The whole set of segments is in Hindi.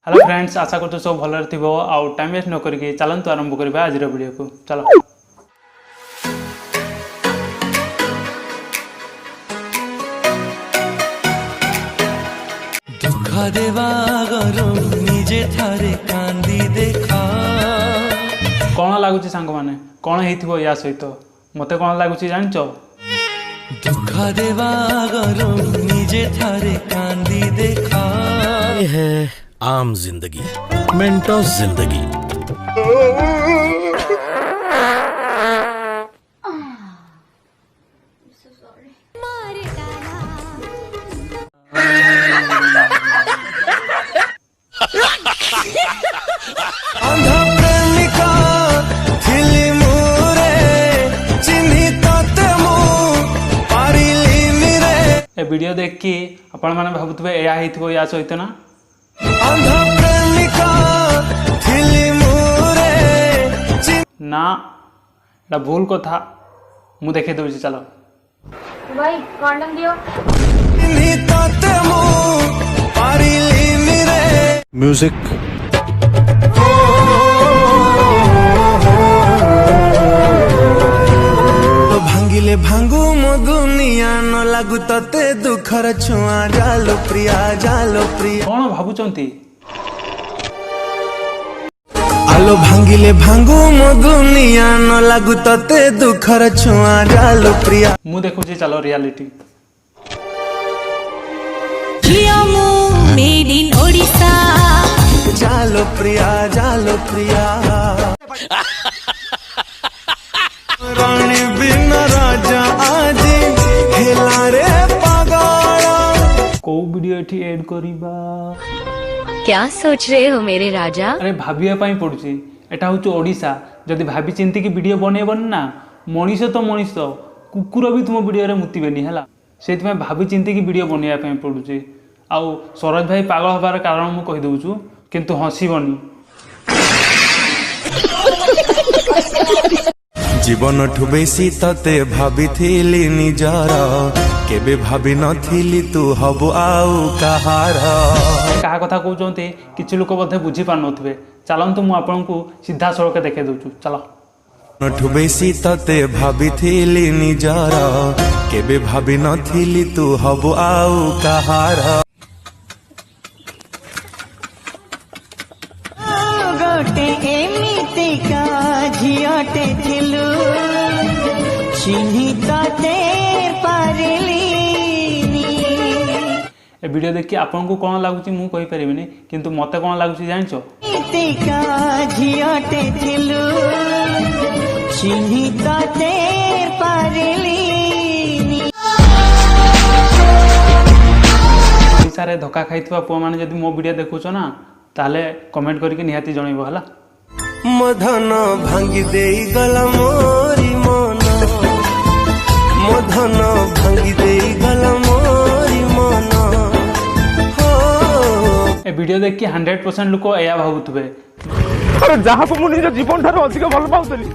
हेलो फ्रेंड्स, आशा करते सब भलरे थिबो आउ टाइम वेस्ट न करके चलंतु आरंभ करबा आज वीडियो को। चलो दुखा देवा गरम निजे थारे कांदी देखा कौन लगुच सांग माने कौन हेइथिबो या सहित मते कौन लगुच जानछ। दुखा देवा गरम निजे थारे कांदी देखा ये है आम जिंदगी, मेंटोस जिंदगी। अंधा प्रेमिका फिल्म रे चिन्ही तते मु पारिलिनी रे ए वीडियो देख के आपण माने भाबुतबे एया हेइथिबो या सहित ना। अंधा प्रेमिका फिल्म रे ना एटा भूल कथा मु देखे दउची। चलो भाई कॉन्डम दियो। चिन्ही तते मु पारिलिनी रे म्यूजिक भांगिले भांगू मो दुनिया न लागू तते दुखर छुआ जालो प्रिया कौन भाबुचंती। आलो भांगिले भांगू मो दुनिया न लागू तते दुखर छुआ जालो प्रिया मु देखुची। चलो रियलिटी मेड इन ओडिशा जालो प्रिया रानी बिन राजा आजी हेला रे पागल को वीडियो एठी ऐड करिबा। क्या सोच रहे हो मेरे राजा। अरे भाबिया पाई पड़ुची एटा होची ओडिशा। जदि भाबी चिंती की वीडियो बनेबन ना मनीष तो मनीष कुकुर भी तुम वीडियो रे मुतिबेनी हला। सेति में भाबी चिंती की वीडियो बनिया पाई पड़ुची। आउ सरोज भाई पागल हबार कारण मु कहि दउछु किंतु हसीबनी। जीवन ठु बेसी तते भाबिथिली निजर केबे भाबी नथिली तू हबु आउ कहार कहा कथा कहते किसी लोक बोधे बुझी पार नथिबे। चलंतु मु आपनकु सीधा सड़क देखे दउछु। चलो ठु बेसी तते भाबिथिली निजर केबे भाबी नथिली तू हबु आउ कहार गोटे एमितिका झियटे थिलु चिन्ही तते पारिलिनी। ए वीडियो देखि आपनकु कोन लागुची मु कहि परिबिनी किंतु मते कोन लागुची जानछो। एमितिका झियटे थिलु चिन्ही तते पारिलिनी। सारे धक्का खाइथिबा पुआ माने जदि मो वीडियो देखुछो ना ताले कमेंट करके निहाती जणैबो हला। मधन भांगी देई गला मोरी मन मधन भांगी देई गला मोरी मन हो ए वीडियो देख के 100% लोक एया भाबुतबे। अरे जहाँ को मुझे जीवन ठार अधिक भल पाऊली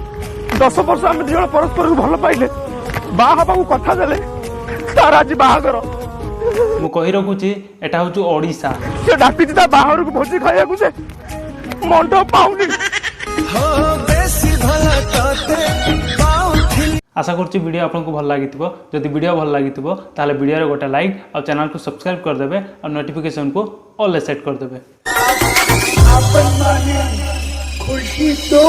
10 वर्ष आम दिज परस्पर भल पाइले बाहा कथा देले तार आज बाहागर मु कहि रखुची एटा होचु ओडिशा। से डाकी बाहर को भोजी खाइबा से मंडप पाऊनी हो बेसी भला तते पाउथिली। आशा करछि वीडियो आपनको भल लागिथिबो। जदि वीडियो भल लागिथिबो ताले वीडियो रे गोटे लाइक और चैनल को सब्सक्राइब कर देबे और नोटिफिकेशन को ऑल सेट कर देबे। अपन माने खुशी तो